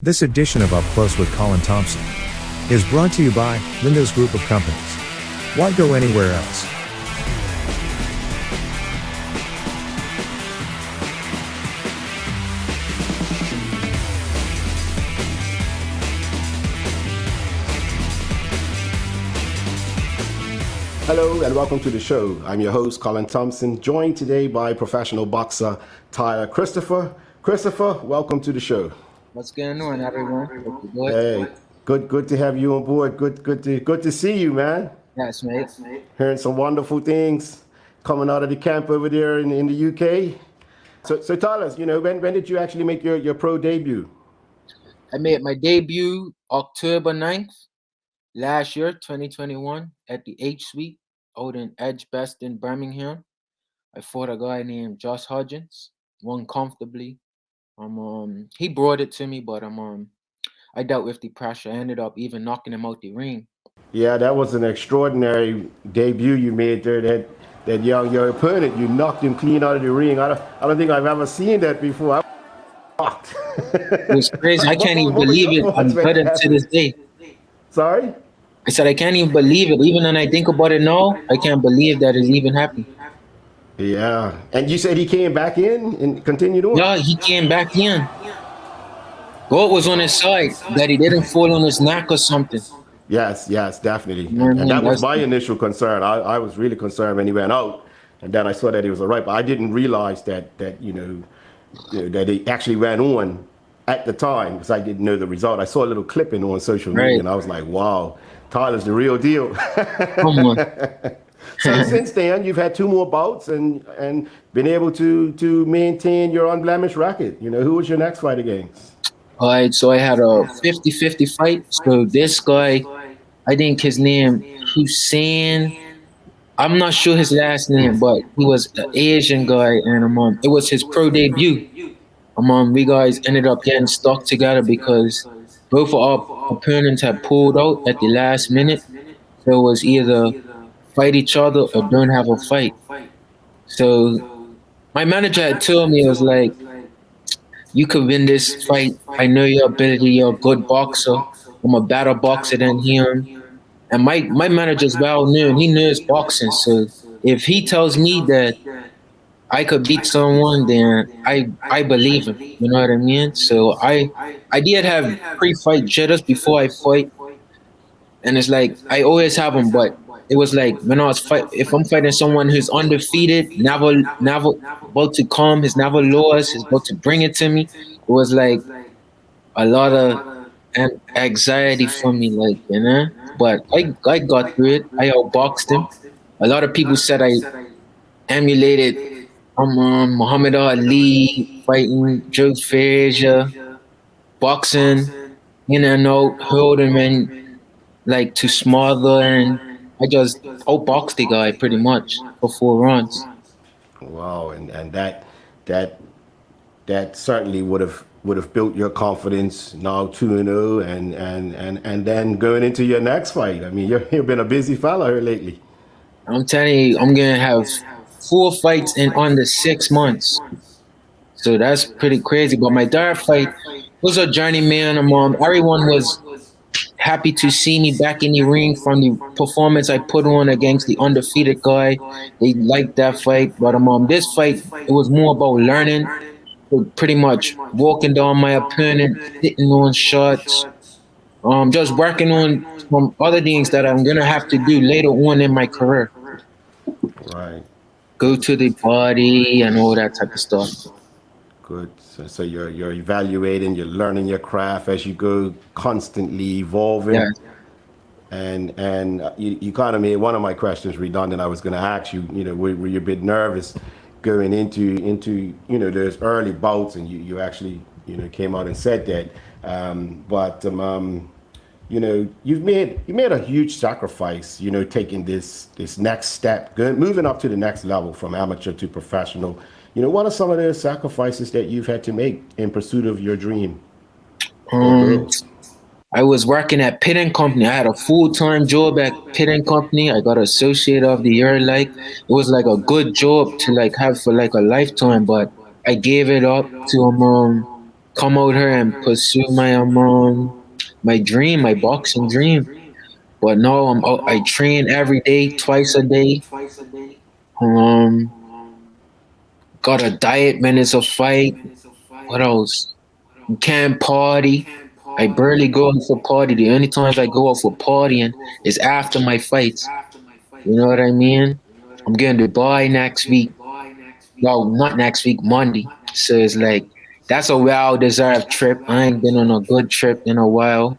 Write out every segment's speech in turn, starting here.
This edition of Up Close with Colin Thompson is brought to you by Windows Group of Companies. Why go anywhere else? Hello and welcome to the show. I'm your host, Colin Thompson, joined today by professional boxer Tyler Christopher. Christopher, welcome to the show. What's going on, everyone? Hey, good to have you on board. Good to see you, man. Yes, mate. Hearing some wonderful things coming out of the camp over there in the UK. So Tyler, when did you actually make your pro debut? I made my debut October 9th last year, 2021, at the H Suite out in Edgbest in Birmingham. I fought a guy named Josh Hodgins, won comfortably. He brought it to me, but I dealt with the pressure. I ended up even knocking him out the ring. Yeah, that was an extraordinary debut you made there. That your opponent, you knocked him clean out of the ring. I don't think I've ever seen that before. It was crazy. I can't even believe it. I'm gutted to this day. Sorry? I said I can't even believe it. Even when I think about it now, I can't believe that it even happened. Yeah. And you said he came back in and continued on? Yeah, he came back in. God was on his side, that he didn't fall on his neck or something. Yes, definitely. Mm-hmm. And that was my initial concern. I was really concerned when he went out, and then I saw that he was all right, but I didn't realize that that he actually went on at the time, because I didn't know the result. I saw a little clipping on social media, and I was like, wow, Tyler's the real deal. Come on. So since then, you've had 2 more bouts and been able to maintain your unblemished record. Who was your next fight against? All right, so I had a 50-50 fight. So this guy, I think his name Hussein. I'm not sure his last name, but he was an Asian guy, and it was his pro debut. We guys ended up getting stuck together because both of our opponents had pulled out at the last minute. So it was either fight each other or don't have a fight. So my manager had told me, it was like, you could win this fight. I know your ability. You're a good boxer. I'm a better boxer than him. And my manager's well known. He knows boxing. So if he tells me that I could beat someone, then I believe him. You know what I mean? So I did have pre-fight jitters before I fight. And it's like, I always have them, but it was like when I was if I'm fighting someone who's undefeated, never about to come, he's never lost, he's about to bring it to me. It was like a lot of anxiety for me, But I got through it. I outboxed him. A lot of people said I emulated Muhammad Ali fighting Joe Frazier, boxing, holding him like to smother, and I just outboxed the guy pretty much for 4 rounds. Wow, and that certainly would have built your confidence now 2-0, and then going into your next fight. I mean, you've been a busy fella here lately. I'm telling you, I'm gonna have 4 fights in under 6 months. So that's pretty crazy. But my third fight was a journey, man. Everyone was happy to see me back in the ring from the performance I put on against the undefeated guy. They liked that fight. But this fight, it was more about learning. Pretty much walking down my opponent, hitting on shots, just working on some other things that I'm gonna have to do later on in my career. Right. Go to the body and all that type of stuff. Good. So you're evaluating, you're learning your craft as you go, constantly evolving. Yeah. And you kind of made one of my questions redundant. I was going to ask you, were you a bit nervous going into those early bouts, and you actually came out and said that. But you've made a huge sacrifice, taking this next step, moving up to the next level from amateur to professional. What are some of the sacrifices that you've had to make in pursuit of your dream? I was working at Pitt & Company. I had a full-time job at Pitt & Company. I got Associate of the Year. It was like a good job to have for a lifetime, but I gave it up to come out here and pursue my dream, my boxing dream. But no, I train every day, twice a day. Um, got a diet when it's a fight. What else? Can't party. I barely go out for party. The only times I go out for partying is after my fights. You know what I mean? I'm going to Dubai next week. No, not next week, Monday. So it's like that's a well deserved trip. I ain't been on a good trip in a while.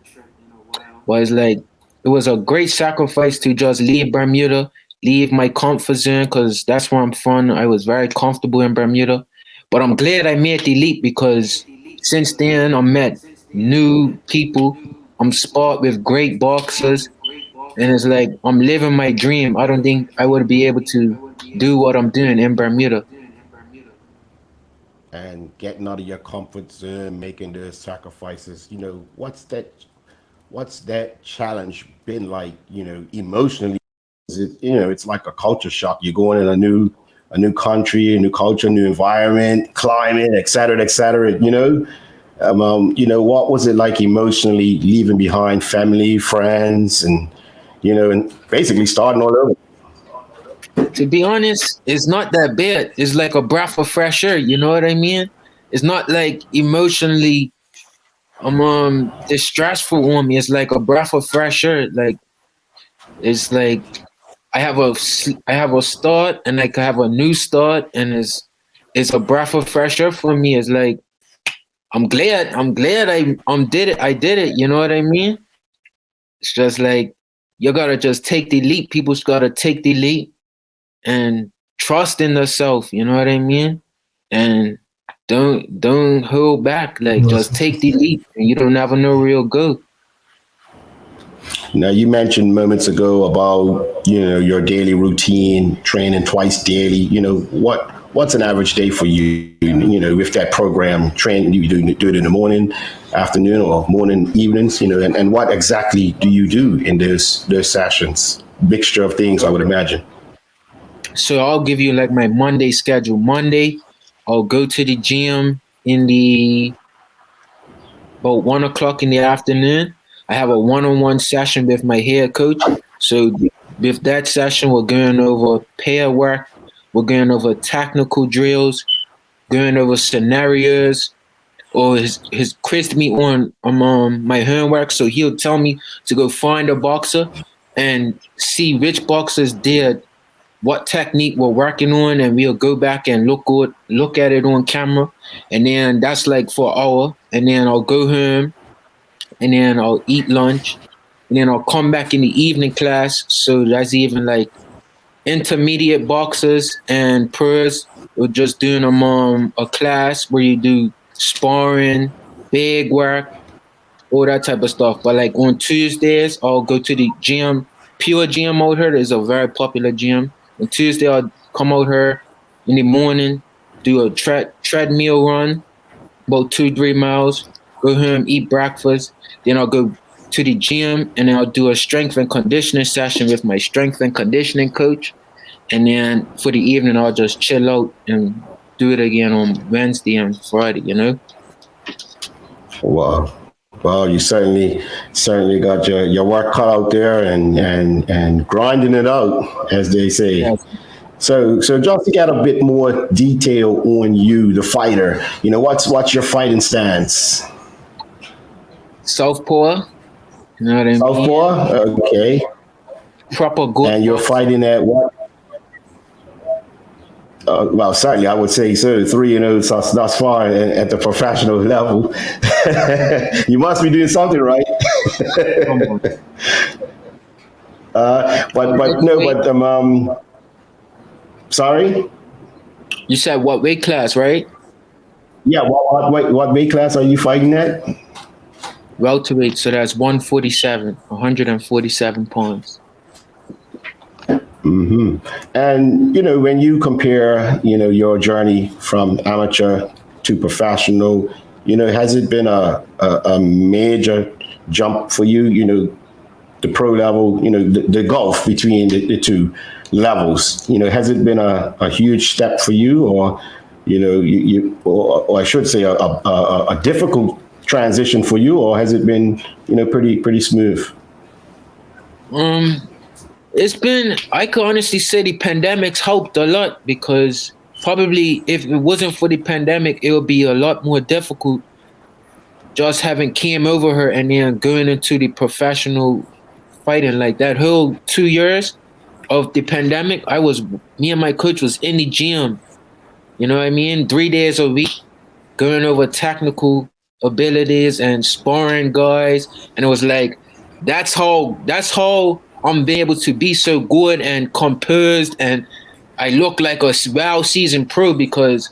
But it's like it was a great sacrifice to just leave Bermuda, leave my comfort zone because that's where I'm from. I was very comfortable in Bermuda. But I'm glad I made the leap because since then I met new people. I'm sparred with great boxers. And it's like I'm living my dream. I don't think I would be able to do what I'm doing in Bermuda. And getting out of your comfort zone, making those sacrifices. What's that challenge been like? Emotionally, is it, it's like a culture shock. You're going in a new country, a new culture, new environment, climate, et cetera, et cetera. What was it like emotionally leaving behind family, friends, and basically starting all over? To be honest, it's not that bad. It's like a breath of fresh air. You know what I mean? It's not like emotionally distressful on me. It's like a breath of fresh air. Like it's like I have a start and like I have a new start and it's a breath of fresh air for me. It's like I'm glad I did it. You know what I mean? It's just like you gotta just take the leap. People's gotta take the leap and trust in themselves. You know what I mean? And don't hold back. Like just take the leap, and you don't never know where you'll go. Now, you mentioned moments ago about your daily routine, training twice daily. What's an average day for you? With that program, train you do it in the morning, afternoon, or morning, evenings. And what exactly do you do in those sessions? Mixture of things, I would imagine. So I'll give you like my Monday schedule. Monday, I'll go to the gym in the about 1 o'clock in the afternoon. I have a one-on-one session with my head coach. So with that session, we're going over pair work, we're going over technical drills, going over scenarios, or his quizzed me on my homework. So he'll tell me to go find a boxer and see which boxers did what technique we're working on, and we'll go back and look at it on camera, and then that's like for an hour, and then I'll go home, and then I'll eat lunch, and then I'll come back in the evening class. So that's even like intermediate boxers and pros. We're just doing a class where you do sparring, big work, all that type of stuff. But like on Tuesdays, I'll go to the gym. Pure Gym out here is a very popular gym. On Tuesday, I'll come out here in the morning, do a treadmill run, about 2-3 miles, go home, eat breakfast. Then I'll go to the gym and then I'll do a strength and conditioning session with my strength and conditioning coach. And then for the evening, I'll just chill out and do it again on Wednesday and Friday. Wow. Well, you certainly got your work cut out there and grinding it out, as they say. Yes. So just to get a bit more detail on you, the fighter, what's your fighting stance? Southpaw, you know what I mean? Southpaw? Okay. Proper good. And you're fighting at what? Well, certainly, I would say so. 3-0 thus far at the professional level. You must be doing something right. Sorry. You said what weight class, right? Yeah. What weight class are you fighting at? Welterweight. So that's 147 pounds. Mm-hmm. And when you compare your journey from amateur to professional, has it been a major jump for you? The pro level, the gulf between the two levels. Has it been a huge step for you, or or I should say, a difficult transition for you, or has it been, pretty smooth? It's been, I could honestly say the pandemic's helped a lot, because probably if it wasn't for the pandemic, it would be a lot more difficult just having came over her and then going into the professional fighting. Like that whole 2 years of the pandemic, me and my coach was in the gym, you know what I mean? 3 days a week, going over technical abilities and sparring guys. And it was like, that's how I'm being able to be so good and composed, and I look like a well-seasoned pro, because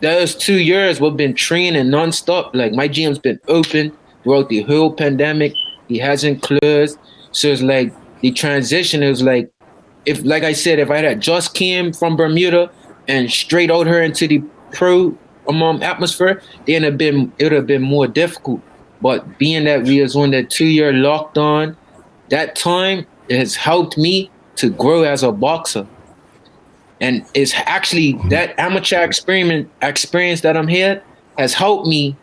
those 2 years we've been training nonstop. Like my gym's been open throughout the whole pandemic. He hasn't closed. So it's like the transition is like, if, like I said, if I had just came from Bermuda and straight out her into the pro atmosphere, then it would have been more difficult. But being that we was on that 2 year lockdown, that time has helped me to grow as a boxer. And it's actually that amateur experience that I'm here has helped me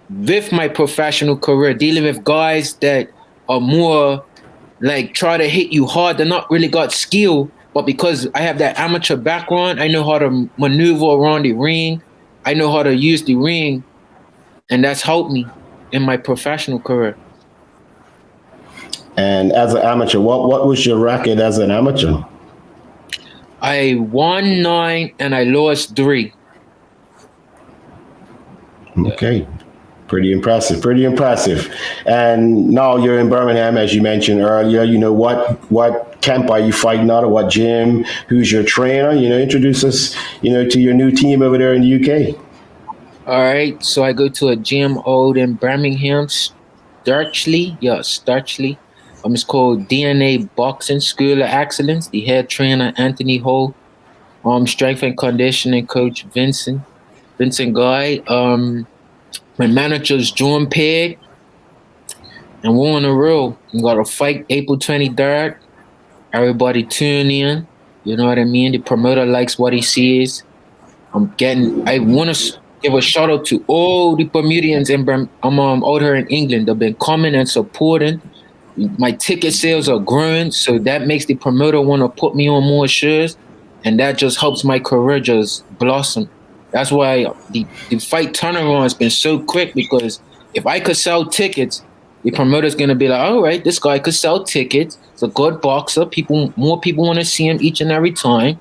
with my professional career, dealing with guys that are more like try to hit you hard. They're not really got skill, but because I have that amateur background, I know how to maneuver around the ring. I know how to use the ring, and that's helped me in my professional career. And as an amateur, what was your record as an amateur? I won 9 and I lost 3. Okay. Pretty impressive. And now you're in Birmingham, as you mentioned earlier. What camp are you fighting out of? What gym? Who's your trainer? Introduce us, to your new team over there in the UK. All right. So I go to a gym out in Birmingham, Sturchley. It's called DNA Boxing School of Excellence. The head trainer, Anthony Ho. Strength and conditioning coach, Vincent Guy. My manager's John Pegg. And we're on the road. We got a fight April 23rd. Everybody tune in. You know what I mean? The promoter likes what he sees. I want to give a shout out to all the Bermudians out here in England. They've been coming and supporting. My ticket sales are growing, so that makes the promoter want to put me on more shows, and that just helps my career just blossom. That's why the fight turnaround has been so quick, because if I could sell tickets, the promoter's going to be like, all right, this guy could sell tickets. He's a good boxer. More people want to see him each and every time.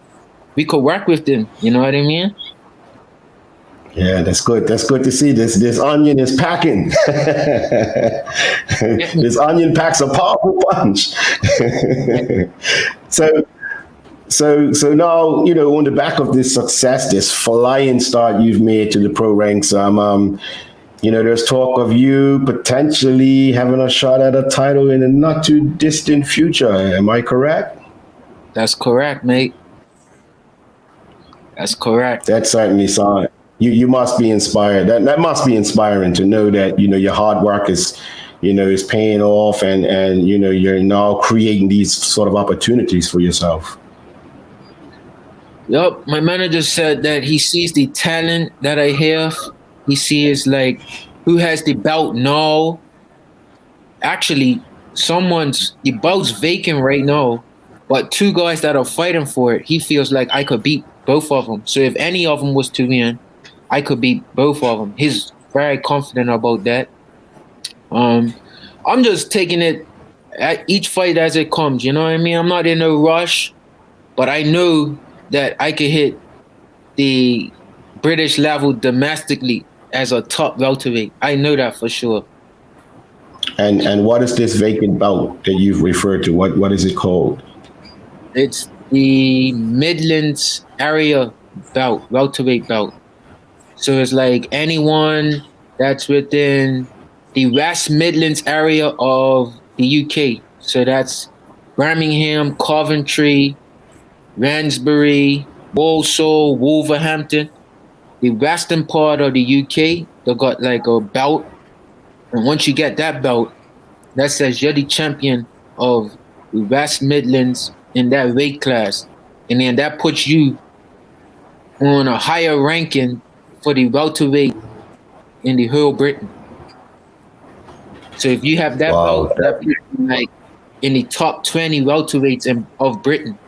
We could work with them. You know what I mean? Yeah, that's good. That's good to see. This onion is packing. This onion packs a powerful punch. So now, on the back of this success, this flying start you've made to the pro ranks, there's talk of you potentially having a shot at a title in a not too distant future. Am I correct? That's correct, mate. That's correct. That certainly sounds. You must be inspired. That must be inspiring to know that your hard work is paying off, and you're now creating these sort of opportunities for yourself. Yup, my manager said that he sees the talent that I have. He sees like who has the belt now. Actually, the belt's vacant right now, but 2 guys that are fighting for it. He feels like I could beat both of them. So if any of them was to win, I could beat both of them. He's very confident about that. I'm just taking it at each fight as it comes. You know what I mean? I'm not in a rush, but I know that I could hit the British level domestically as a top welterweight. I know that for sure. And what is this vacant belt that you've referred to? What is it called? It's the Midlands area belt, welterweight belt. So it's like anyone that's within the West Midlands area of the UK. So that's Birmingham, Coventry, Ransbury, Walsall, Wolverhampton. The western part of the UK, they got like a belt. And once you get that belt, that says you're the champion of the West Midlands in that weight class. And then that puts you on a higher ranking for the welterweight in the whole Britain. So if you have that Wow. belt, that puts you like in the top 20 welterweights of Britain.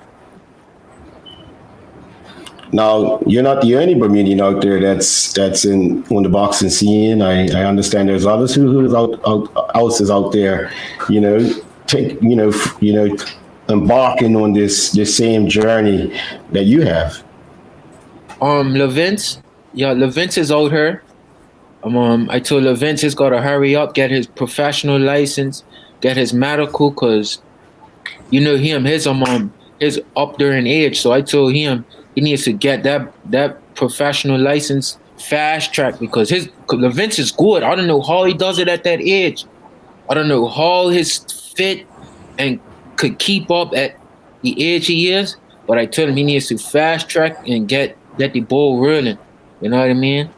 Now, you're not the only Bermudian out there that's in on the boxing scene. I understand there's others who's out there, you know, take embarking on this same journey that you have. Levince, yeah, Levince is out here. I told Levince he's got to hurry up, get his professional license, get his medical, cause you know him, his up there in age. So I told him he needs to get that professional license fast track because Levince is good. I don't know how he does it at that age. I don't know how he's fit and could keep up at the age he is. But I told him he needs to fast track and get the ball rolling. You know what I mean?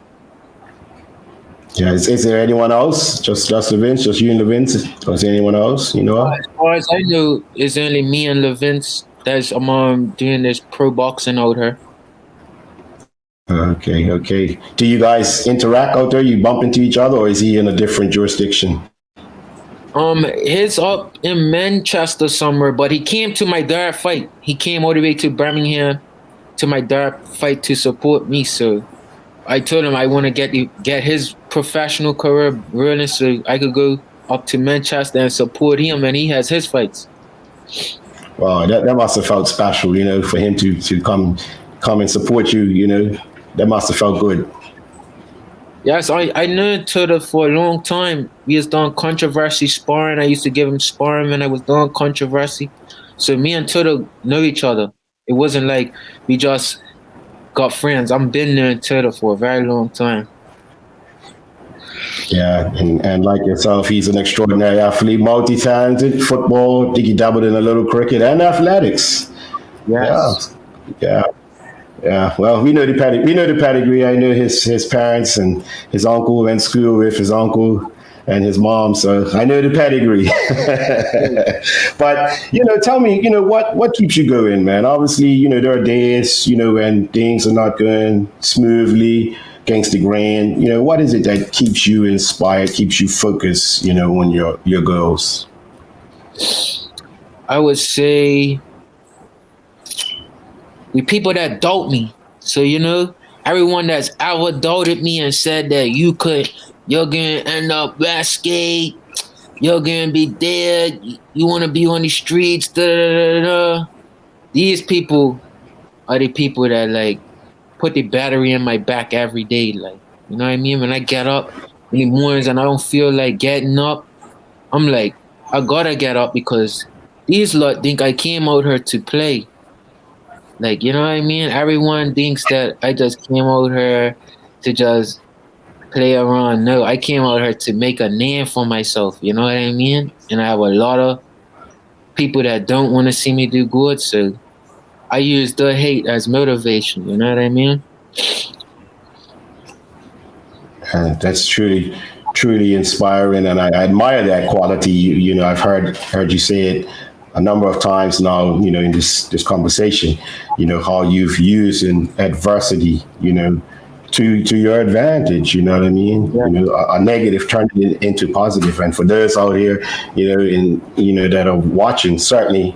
Yeah, is there anyone else? Just Vince, just you and Vince? Or is there anyone else? You know? As far as I know, it's only me and Levince that's doing this pro boxing out here. Okay. Do you guys interact out there? You bump into each other, or is he in a different jurisdiction? He's up in Manchester somewhere, but he came to my dad fight. He came all the way to Birmingham to my dad fight to support me. So I told him I want to get his professional career rolling, so I could go up to Manchester and support him, and he has his fights. Wow, that must have felt special, you know, for him to come and support you. You know, that must have felt good. Yes, I knew Tudor for a long time. We was doing controversy sparring. I used to give him sparring when I was doing controversy. So me and Tudor know each other. It wasn't like we just got friends. I've been knowing Tudor for a very long time. Yeah, and like yourself, he's an extraordinary athlete, multi-talented, football, I think he dabbled in a little cricket and athletics. Yes. Yeah. Well, we know the pedigree. I know his parents and his uncle went to school with his uncle and his mom, so I know the pedigree. But tell me, what keeps you going, man? Obviously, there are days, when things are not going smoothly against the grain. What is it that keeps you inspired, keeps you focused, on your goals? I would say the people that doubt me. So, everyone that's ever doubted me and said that you're gonna end up Westgate, you're gonna be dead, you wanna be on the streets, da da da da. These people are the people that like put the battery in my back every day. Like, you know what I mean? When I get up in the mornings and I don't feel like getting up, I'm like, I gotta get up because these lot think I came out here to play. Like, you know what I mean? Everyone thinks that I just came out here to just play around. No, I came out here to make a name for myself. You know what I mean? And I have a lot of people that don't want to see me do good. So I use the hate as motivation. You know what I mean? That's truly inspiring, and I admire that quality. I've heard you say it a number of times now, in this conversation, how you've used in adversity, to your advantage, you know what I mean? Yeah. A negative turning it into positive. And for those out here, that are watching, certainly,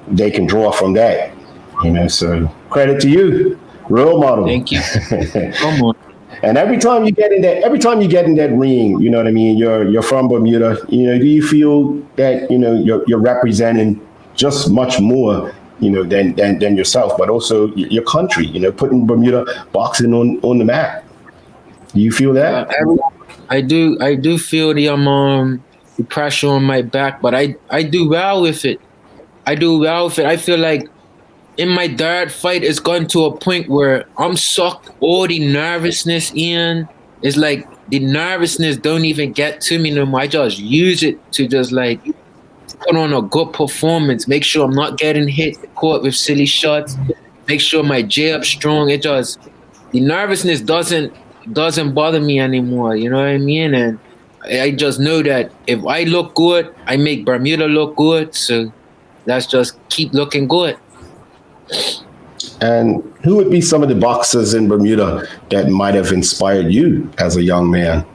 they can draw from that, so credit to you, role model. Thank you. Come on. And every time you get in that ring, you know what I mean? You're from Bermuda. Do you feel that you're representing just much more, than yourself, but also your country? Putting Bermuda boxing on the map. Do you feel that? I do feel the pressure on my back, but I do well with it. I feel like in my dad fight, it's gotten to a point where I'm sucked all the nervousness in. It's like the nervousness don't even get to me no more. I just use it to just like put on a good performance, make sure I'm not getting hit caught with silly shots, make sure my jab strong. The nervousness doesn't bother me anymore. You know what I mean? And I just know that if I look good, I make Bermuda look good. So let's just keep looking good. And who would be some of the boxers in Bermuda that might have inspired you as a young man?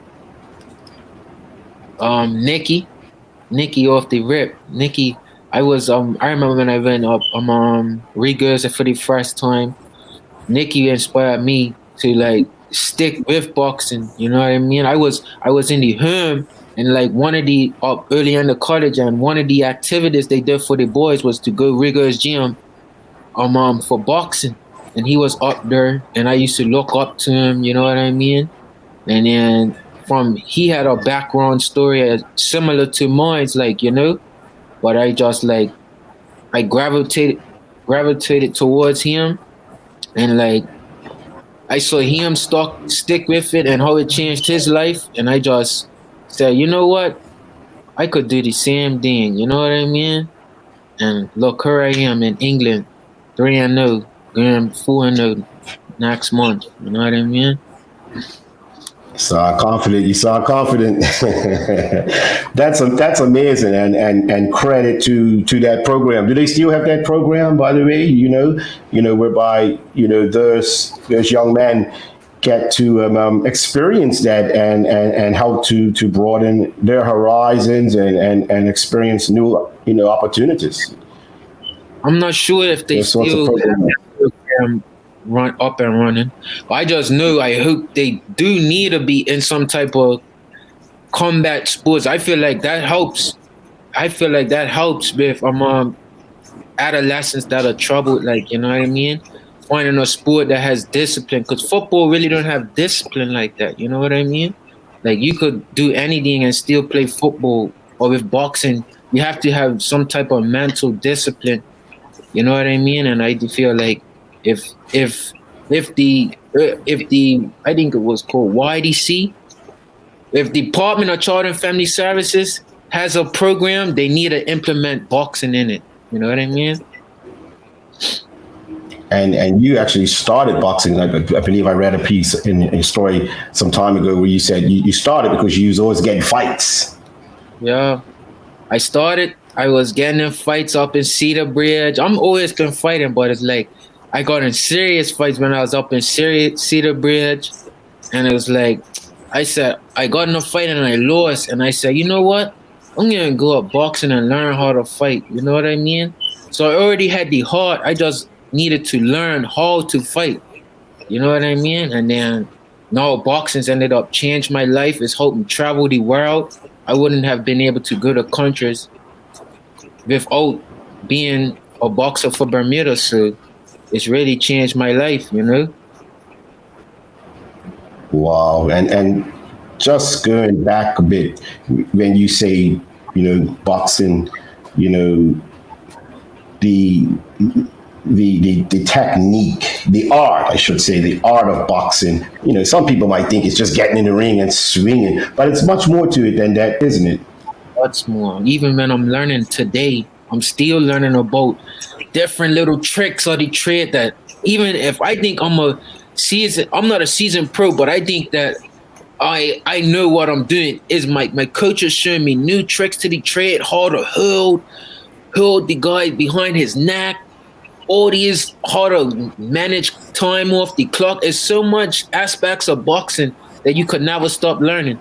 Nikki, Nikki off the rip. Nikki, I remember when I went up Rigas for the first time. Nikki inspired me to like stick with boxing. You know what I mean? I was in the home and like one of the early in the college, and one of the activities they did for the boys was to go Rigas gym for boxing. And he was up there and I used to look up to him, you know what I mean? And then he had a background story similar to mine's, like, but I just like I gravitated towards him, and like I saw him stick with it and how it changed his life, and I just said, you know what, I could do the same thing, you know what I mean? And look, here I am in England, 3-0, going 4-0 next month, you know what I mean? You sound confident. That's amazing, and credit to that program. Do they still have that program, by the way? Whereby those young men get to experience that and how to broaden their horizons and experience new opportunities. I'm not sure if they Those sorts of still have programs. that program run up and running. But I just know I hope they do need to be in some type of combat sports. I feel like that helps. I feel like that helps with adolescents that are troubled, like, you know what I mean? Finding a sport that has discipline, because football really don't have discipline like that. You know what I mean? Like you could do anything and still play football, or with boxing, you have to have some type of mental discipline. You know what I mean? And I do feel like if if if the I think it was called YDC, if Department of Child and Family Services has a program, they need to implement boxing in it. You know what I mean? And you actually started boxing. I believe I read a piece in a story some time ago where you said you started because you was always getting fights. Yeah. I was getting in fights up in Cedar Bridge. I'm always been fighting, but it's like I got in serious fights when I was up in Cedar Bridge. And it was like, I said, I got in a fight and I lost. And I said, you know what? I'm going to go up boxing and learn how to fight. You know what I mean? So I already had the heart. I just needed to learn how to fight. You know what I mean? And then now boxing's ended up changed my life. It's helped me travel the world. I wouldn't have been able to go to countries without being a boxer for Bermuda. So it's really changed my life, you know? Wow. And just going back a bit, when you say, boxing, the the technique, the art, I should say, the art of boxing. Some people might think it's just getting in the ring and swinging, but it's much more to it than that, isn't it? Lots more. Even when I'm learning today, I'm still learning about different little tricks of the trade that even if I think I'm not a seasoned pro, but I think that I know what I'm doing. Is my coach is showing me new tricks to the trade, how to hold the guy behind his neck, all these how to manage time off the clock. There's so much aspects of boxing that you could never stop learning.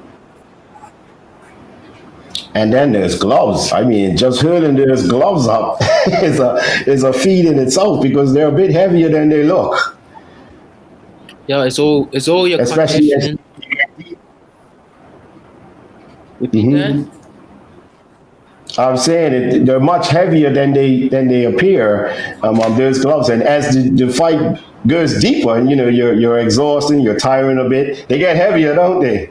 And then there's gloves. I mean, just hurling those gloves up is a feat in itself because they're a bit heavier than they look. Yeah, it's all your Especially as conditioning. Repeat that. I'm saying they're much heavier than they appear on those gloves. And as the fight goes deeper, and you're exhausting, you're tiring a bit, they get heavier, don't they?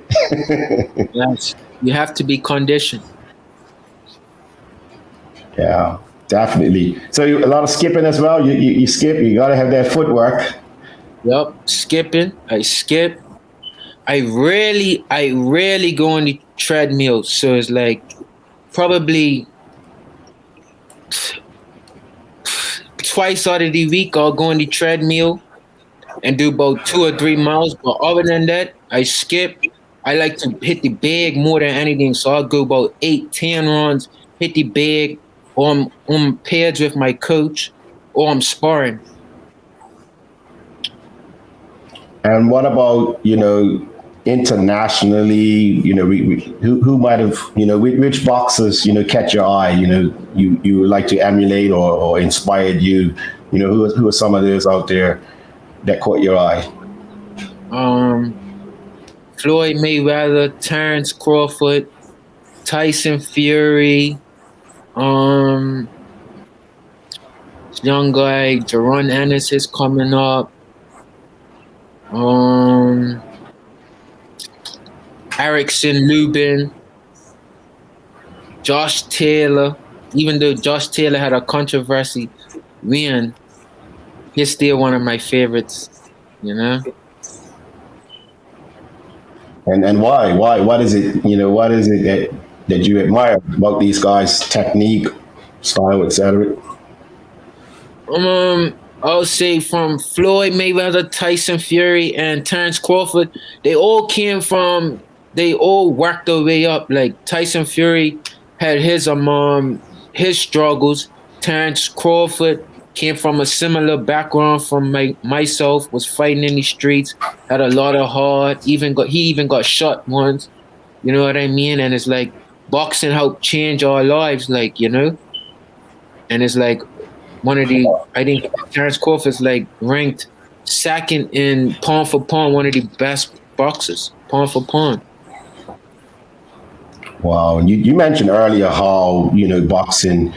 Yes, you have to be conditioned. Yeah, definitely. So a lot of skipping as well. You skip. You got to have that footwork. Yep, skipping. I skip. I rarely go on the treadmill. So it's like probably twice out of the week I'll go on the treadmill and do about 2 or 3 miles. But other than that, I skip. I like to hit the bag more than anything. So I'll go about 8, 10 runs, hit the bag, or I'm paired with my coach, or I'm sparring. And what about, internationally, who might have, which boxers, catch your eye, you would like to emulate or inspired you, who are some of those out there that caught your eye? Um, Floyd Mayweather, Terrence Crawford, Tyson Fury, um, young guy Jaron Ennis is coming up. Erickson Lubin, Josh Taylor. Even though Josh Taylor had a controversy win, he's still one of my favorites. You know. And why? What is it? What is it that you admire about these guys' technique, style, etc.? I'll say from Floyd Mayweather, Tyson Fury, and Terrence Crawford, they all worked their way up. Like Tyson Fury had his struggles. Terrence Crawford came from a similar background from myself, was fighting in the streets, had a lot of heart, he even got shot once. You know what I mean? And it's like boxing helped change our lives, and it's like I think Terrence Crawford's ranked second in pound for pound, one of the best boxers, pound for pound. Wow. And you mentioned earlier how, boxing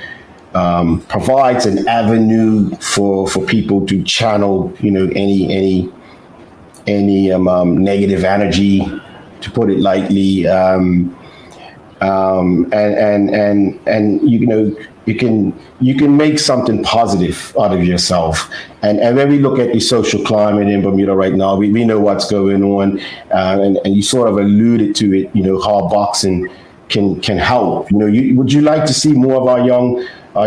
provides an avenue for people to channel, any negative energy, to put it lightly. And you can make something positive out of yourself. And when we look at the social climate in Bermuda right now, we know what's going on, and you sort of alluded to it, how boxing can help. Would you like to see more of our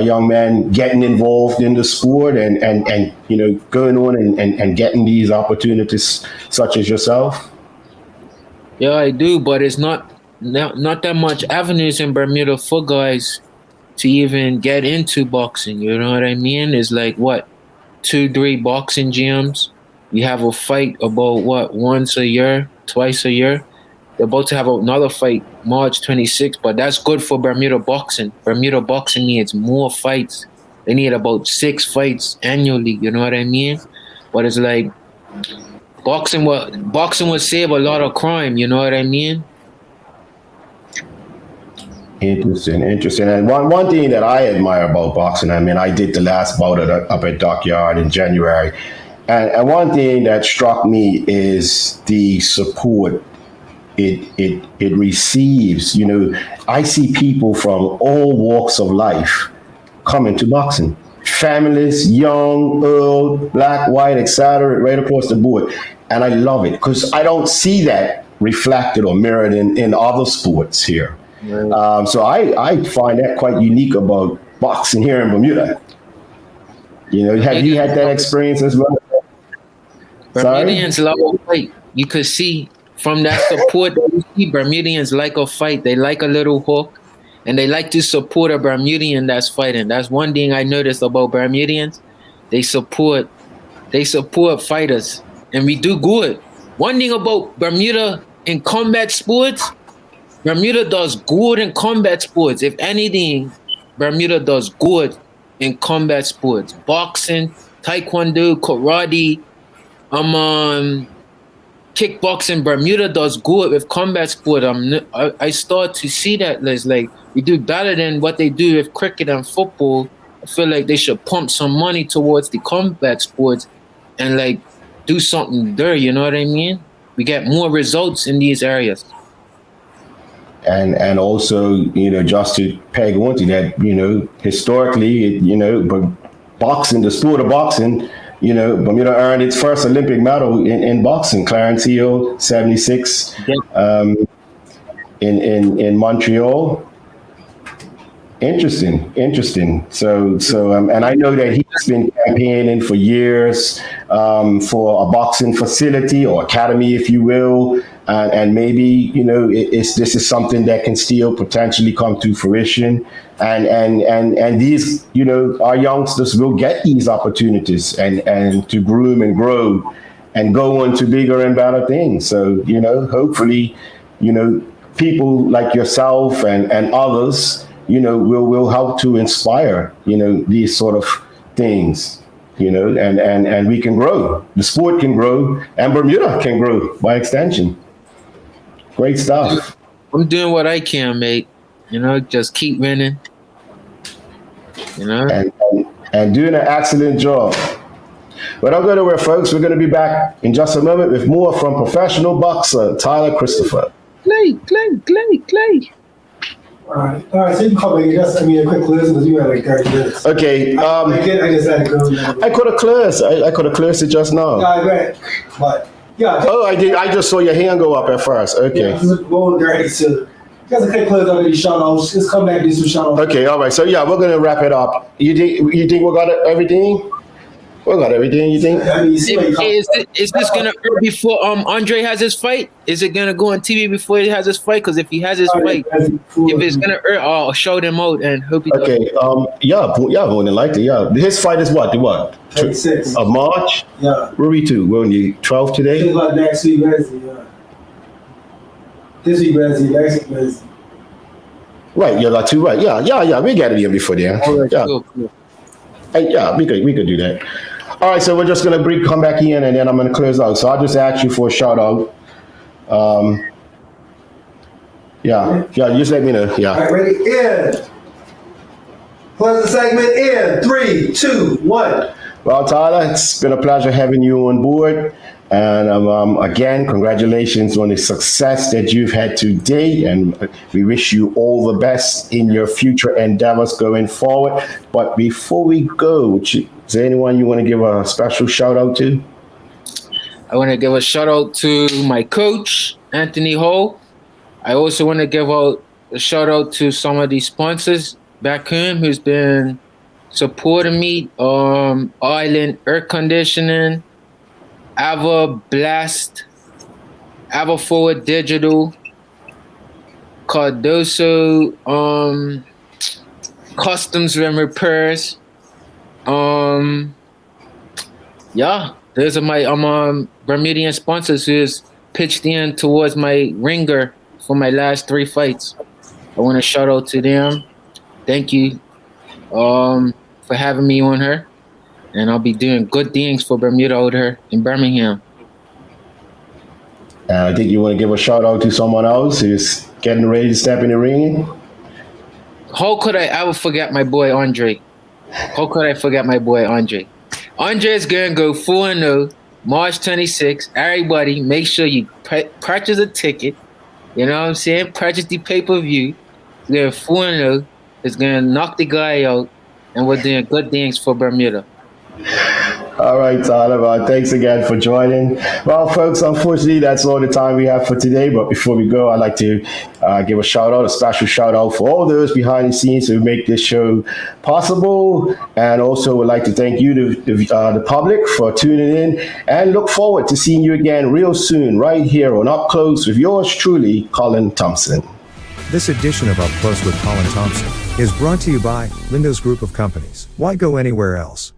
young men getting involved in the sport and going on and getting these opportunities such as yourself? Yeah, I do, but it's not that much avenues in Bermuda for guys to even get into boxing. You know what I mean? It's like 2-3 boxing gyms. You have a fight about once a year, twice a year. They're about to have another fight March 26th, but that's good for Bermuda boxing. Bermuda boxing needs more fights. They need about 6 fights annually. You know what I mean? But it's like boxing would save a lot of crime. You know what I mean? Interesting. And one thing that I admire about boxing, I mean, I did the last bout up at Dockyard in January, and one thing that struck me is the support it receives. I see people from all walks of life coming to boxing. Families, young, old, black, white, etc., right across the board. And I love it because I don't see that reflected or mirrored in other sports here. Right. So I find that quite unique about boxing here in Bermuda. Have you had that experience as well? Bermudians love a fight. You could see from that support that you see, Bermudians like a fight. They like a little hook, and they like to support a Bermudian that's fighting. That's one thing I noticed about Bermudians. They support fighters, and we do good. One thing about Bermuda in combat sports, Bermuda does good in combat sports. If anything, Bermuda does good in combat sports. Boxing, taekwondo, karate, kickboxing. Bermuda does good with combat sport. I start to see that it's like we do better than what they do with cricket and football. I feel like they should pump some money towards the combat sports and do something there. You know what I mean? We get more results in these areas. And also, just to peg onto that, historically, but boxing, the sport of boxing, Bermuda earned its first Olympic medal in boxing. Clarence Hill, 76, in Montreal. Interesting. So, and I know that he's been campaigning for years for a boxing facility or academy, if you will, and maybe this is something that can still potentially come to fruition, and these our youngsters will get these opportunities and to groom and grow and go on to bigger and better things. So, hopefully, people like yourself and others, will help to inspire, these sort of things, and we can grow. The sport can grow, and Bermuda can grow by extension. Great stuff. I'm doing what I can, mate. Just keep winning. And doing an excellent job. But I'm going to folks. We're going to be back in just a moment with more from professional boxer Tyler Christopher. Clay. All right. So you can call me. Just send me a quick list because you had like 30 minutes. Okay. I just had to go. I could have closed it just now. Yeah, great. But yeah. I did. I just saw your hand go up at first. Okay. Yeah, just going direct to. Just a quick close on these shout outs. Just come back and do some shout outs. Okay. All right. So yeah, we're gonna wrap it up. You think we got everything? We got everything. You think? I mean, you see Is this gonna air before Andre has his fight? Is it gonna go on TV before he has his fight? Because if he has his fight, if it's gonna air, I'll show them out and hope he. Okay. Yeah. More than likely. Yeah. His fight is what? The what? 26 of March. Yeah. Where are we to? We're on the 12th today. It's like next week Wednesday. Yeah. This week Wednesday. Next week Wednesday. Right. You're like two. Right. Yeah. We got it here before there. All right, yeah. Cool. Yeah. We could do that. All right, so we're just going to come back in, and then I'm going to close out. So I'll just ask you for a shout out. Yeah, just let me know. Yeah. All right, ready? In. Close the segment in 3, 2, 1. Well, Tyler, it's been a pleasure having you on board. And again, congratulations on the success that you've had today. And we wish you all the best in your future endeavors going forward. But before we go, is there anyone you want to give a special shout out to? I want to give a shout out to my coach, Anthony Hall. I also want to give out a shout out to some of the sponsors back home who's been supporting me. Island Air Conditioning, Ava Blast, Ava Forward Digital, Cardoso, Customs and Repairs. Yeah, those are my Bermudian sponsors who's pitched in towards my ringer for my last 3 fights. I want to shout out to them. Thank you for having me on her. And I'll be doing good things for Bermuda out here in Birmingham. I think you want to give a shout out to someone else who's getting ready to step in the ring. How could I ever forget my boy Andre? Andre is going to go 4-0 March 26th. Everybody, make sure you purchase a ticket. You know what I'm saying? Purchase the pay-per-view. He's going 4-0. It's going to knock the guy out. And we're doing good things for Bermuda. All right, Tyler. Thanks again for joining. Well, folks, unfortunately, that's all the time we have for today. But before we go, I'd like to give a special shout out for all those behind the scenes who make this show possible. And also would like to thank you, the public, for tuning in. And look forward to seeing you again real soon, right here on Up Close with yours truly, Colin Thompson. This edition of Up Close with Colin Thompson is brought to you by Lindo's Group of Companies. Why go anywhere else?